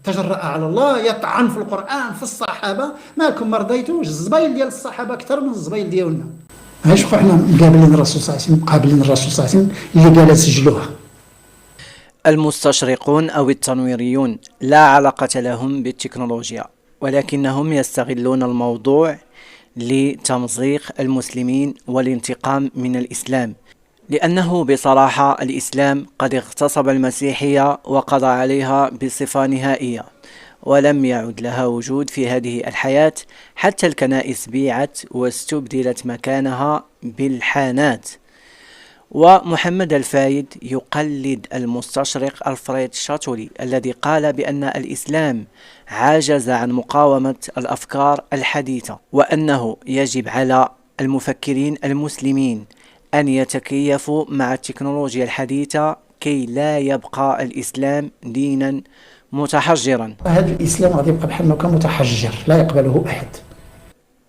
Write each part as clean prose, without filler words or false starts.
تجرأ على الله، يطعن في القرآن في الصحابة. مالكم ما رضيتوش؟ الزبايل ديال الصحابة أكثر من الزبايل ديالنا. هاش حنا مقابلين الرسول صلى الله عليه وسلم، قابلين الرسول صلى الله عليه وسلم اللي قال سجلوها. المستشرقون أو التنويريون لا علاقة لهم بالتكنولوجيا، ولكنهم يستغلون الموضوع لتمزيق المسلمين والانتقام من الإسلام، لأنه بصراحة الإسلام قد اغتصب المسيحية وقضى عليها بصفة نهائية، ولم يعد لها وجود في هذه الحياة. حتى الكنائس بيعت واستبدلت مكانها بالحانات. ومحمد الفايد يقلد المستشرق ألفريد شاتولي الذي قال بأن الإسلام عاجز عن مقاومة الأفكار الحديثة، وأنه يجب على المفكرين المسلمين أن يتكيفوا مع التكنولوجيا الحديثة كي لا يبقى الإسلام دينا متحجرا. هذا الإسلام غادي يبقى بحال ما كان متحجر، لا يقبله أحد.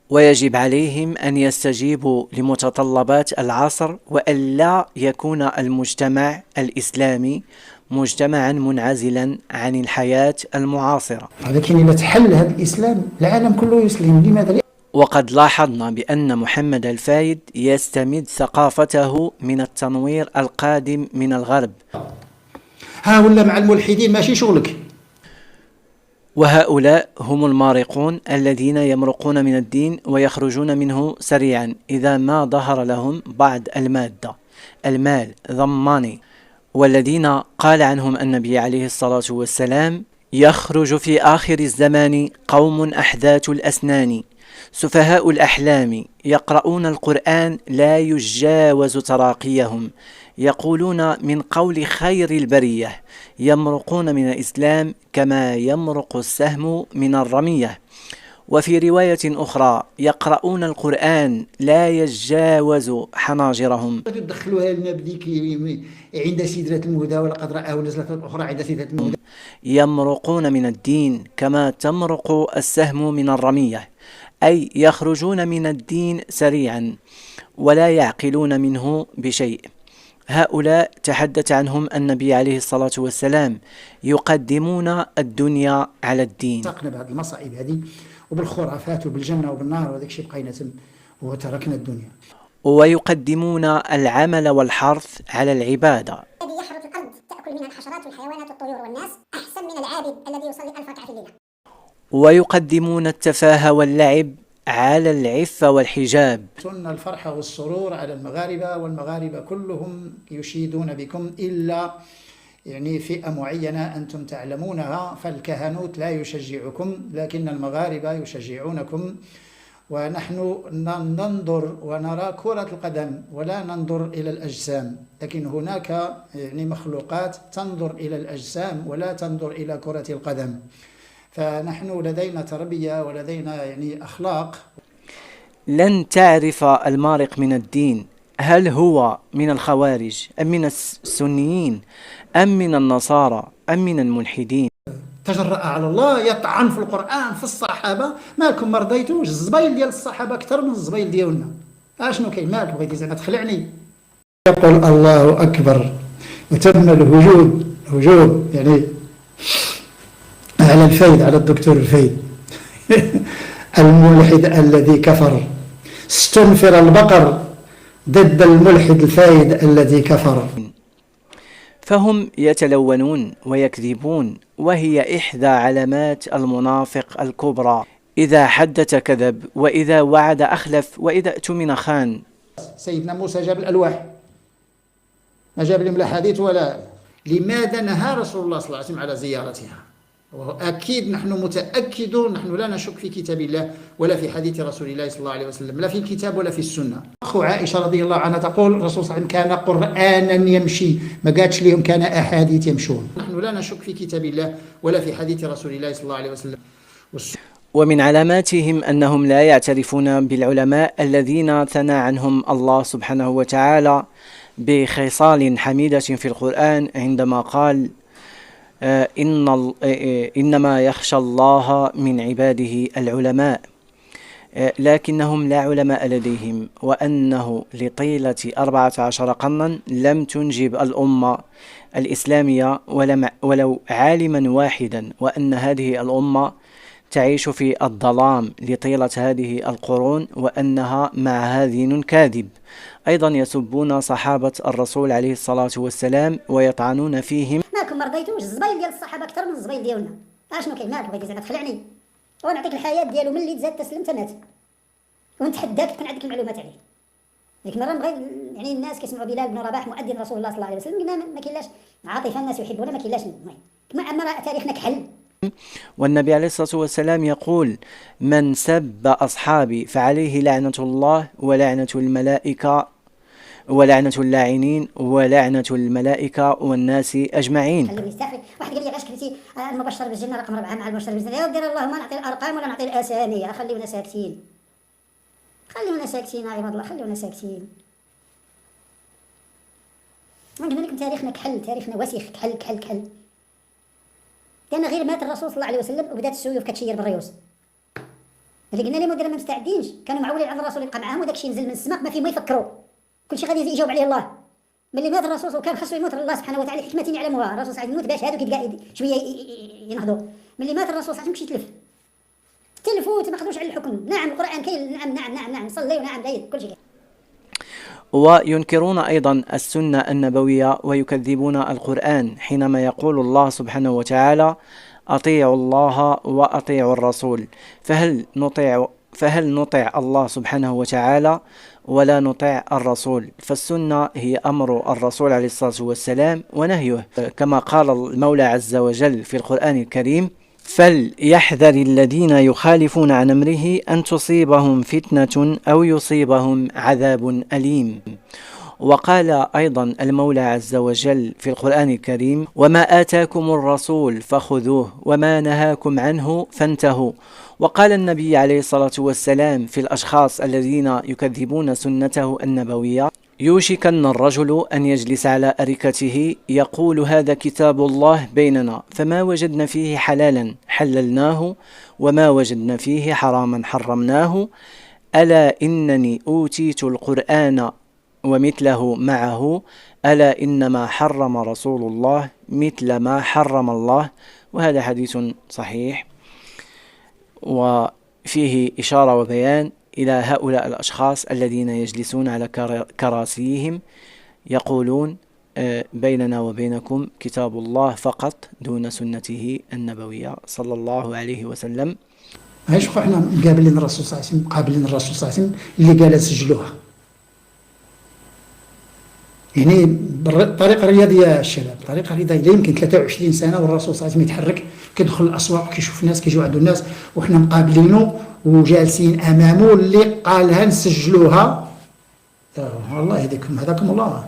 ويجب عليهم أن يستجيبوا لمتطلبات العصر، وألا يكون المجتمع الإسلامي مجتمعا منعزلا عن الحياة المعاصرة. لكن إذا تحل هذا الإسلام العالم كله يسلم. لماذا؟ وقد لاحظنا بأن محمد الفايد يستمد ثقافته من التنوير القادم من الغرب. ها ولا مع الملحدين ماشي شغلك. وهؤلاء هم المارقون الذين يمرقون من الدين ويخرجون منه سريعا إذا ما ظهر لهم بعض المادة، المال، the money، والذين قال عنهم النبي عليه الصلاة والسلام: يخرج في آخر الزمان قوم أحداث الأسنان سفهاء الأحلام يقرؤون القرآن لا يجاوز تراقيهم، يقولون من قول خير البرية، يمرقون من الإسلام كما يمرق السهم من الرمية. وفي رواية أخرى: يقرؤون القرآن لا يجاوز حناجرهم. تدخلوها لنا بديك عند سدرة المهدى، ولقد رآه نزلة أخرى عند سدرة المهدى. يمرقون من الدين كما تمرق السهم من الرمية، أي يخرجون من الدين سريعا ولا يعقلون منه بشيء. هؤلاء تحدث عنهم النبي عليه الصلاة والسلام: يقدمون الدنيا على الدين. ساقنا بهذه المصائب هذه وبالخرافات وبالجنة وبالنار وذاك الشيء بقينا وتركنا الدنيا. ويقدمون العمل والحرث على العبادة. الذي يحرث الأرض تأكل منها الحشرات والحيوانات والطيور والناس أحسن من العابد الذي يصلي 1000 ركعة في الليلة. ويقدمون التفاهة واللعب على العفة والحجاب. سن الفرح والسرور على المغاربة، والمغاربة كلهم يشيدون بكم إلا يعني فئة معينة أنتم تعلمونها، فالكهنوت لا يشجعكم لكن المغاربة يشجعونكم. ونحن ننظر ونرى كرة القدم ولا ننظر إلى الأجسام، لكن هناك يعني مخلوقات تنظر إلى الأجسام ولا تنظر إلى كرة القدم. فنحن لدينا تربية ولدينا يعني أخلاق. لن تعرف المارق من الدين هل هو من الخوارج أم من السنيين أم من النصارى أم من الملحدين. تجرأ على الله، يطعن في القرآن في الصحابة. مالكم ما رضيتوش؟ الزبايل ديال الصحابة أكثر من الزبايل ديالنا. أشنو كاين؟ مالك بغيتي زعما تخلعني؟ يقول الله أكبر وتم الهجوم يعني على الفايد، على الدكتور الفايد الملحد الذي كفر. استنفر البقر ضد الملحد الفايد الذي كفر. فهم يتلونون ويكذبون، وهي إحدى علامات المنافق الكبرى. إذا حدث كذب، وإذا وعد أخلف، وإذا اؤتمن خان. سيدنا موسى جاب الألواح، ما جاب لهم لا حديث ولا. لماذا نهى رسول الله صلى الله عليه وسلم على زيارتها؟ وأكيد نحن متأكدون، نحن لا نشك في كتاب الله ولا في حديث رسول الله صلى الله عليه وسلم، لا في الكتاب ولا في السنة. أخو عائشة رضي الله عنها تقول الرسول صلى الله عليه وسلم كان قرآنا يمشي، ما قالتش لهم كان أحاديث يمشون. نحن لا نشك في كتاب الله ولا في حديث رسول الله صلى الله عليه وسلم. ومن علاماتهم أنهم لا يعترفون بالعلماء الذين ثنى عنهم الله سبحانه وتعالى بخصال حميدة في القرآن عندما قال: إنما يخشى الله من عباده العلماء. لكنهم لا علماء لديهم، وأنه لطيلة 14 قرنا لم تنجب الأمة الإسلامية ولو عالما واحدا، وأن هذه الأمة تعيش في الظلام لطيلة هذه القرون، وأنها معها دين كاذب. أيضا يسبون صحابة الرسول عليه الصلاة والسلام ويطعنون فيهم. مالكم ما رضيتوش الزبايل ديال الصحابة أكثر من الزبايل ديالنا؟ اشنو كاين؟ مالك بغيتي زعما تخلعني؟ ونعطيك الحياة ديالو من اللي تزاد تسلم مات، ونتحداك تكون عندك المعلومات عليه. ديك المرة نبغي يعني الناس كيسمعوا بلال بن رباح مؤذن رسول الله صلى الله عليه وسلم، قلنا ما كاينلاش عاطفة، الناس يحبونا، ما كاينلاش المهم كما عمر تاريخنا كحل. والنبي عليه الصلاة والسلام يقول: من سب أصحابي فعليه لعنة الله ولعنة الملائكة ولعنة اللاعنين ولعنة الملائكة والناس أجمعين. خليه يستحي. واحد قال لي علاش كتبتي المبشر بالجنة رقم 4 مع المبشر بالجنة؟ يا ودير اللهم نعطي الأرقام ولا نعطي الأسامي، خليونا ساكتين، خليونا ساكتين يا عباد الله، خليونا ساكتين. قلنا لكم تاريخنا كحل، تاريخنا وسخ، كحل كحل كحل. كان غير مات الرسول صلى الله عليه وسلم وبدات السيوف كتشير بالريوس. اللي قلنا لهم ما مستعدينش، كانوا معولين على الرسول يبقى معاهم، وداك الشيء نزل من السماء ما فيه ما يفكروا، كل شيء غادي يجاوب عليه الله. ملي مات الرسول وكان خاصو يموت الله سبحانه وتعالى حكمة يعلمها، الرسول صلى الله عليه وسلم يموت باش هادوك شويه ينهضوا. ملي مات الرسول صلى الله عليه وسلم كلشي تلفوا ما خدوش على الحكم. نعم القرآن كاين، نعم صليوا، نعم داير كل شيء. وينكرون أيضا السنة النبوية ويكذبون القرآن حينما يقول الله سبحانه وتعالى: أطيعوا الله وأطيعوا الرسول. فهل نطيع الله سبحانه وتعالى ولا نطيع الرسول؟ فالسنة هي أمر الرسول عليه الصلاة والسلام ونهيه، كما قال المولى عز وجل في القرآن الكريم: فليحذر الذين يخالفون عن أمره أن تصيبهم فتنة أو يصيبهم عذاب أليم. وقال أيضا المولى عز وجل في القرآن الكريم: وما آتاكم الرسول فخذوه وما نهاكم عنه فانتهوا. وقال النبي عليه الصلاة والسلام في الأشخاص الذين يكذبون سنته النبوية: يوشكن الرجل أن يجلس على أريكته يقول: هذا كتاب الله بيننا، فما وجدنا فيه حلالا حللناه وما وجدنا فيه حراما حرمناه، ألا إنني أوتيت القرآن ومثله معه، ألا إنما حرم رسول الله مثل ما حرم الله. وهذا حديث صحيح، وفيه إشارة وبيان إلى هؤلاء الأشخاص الذين يجلسون على كراسيهم يقولون: بيننا وبينكم كتاب الله فقط دون سنته النبوية صلى الله عليه وسلم. شوفوا احنا مقابلين الرسول صلى الله عليه وسلم، مقابلين الرسول صلى الله عليه وسلم اللي قال سجلوها. يعني بطريقه رياضيه الشباب، طريقه رياضيه يمكن 23 سنه والرسول صلى الله عليه وسلم يتحرك، كيدخل الاسواق كيشوف الناس كيجيو عنده الناس، وحنا مقابلينه وجالسين امامه اللي قالها نسجلوها. والله يهديكم هداكم الله.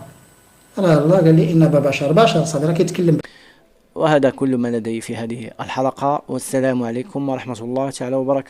الله قال لي ان بشر صدره كيتكلم. وهذا كل ما لدي في هذه الحلقه، والسلام عليكم ورحمه الله تعالى وبركاته.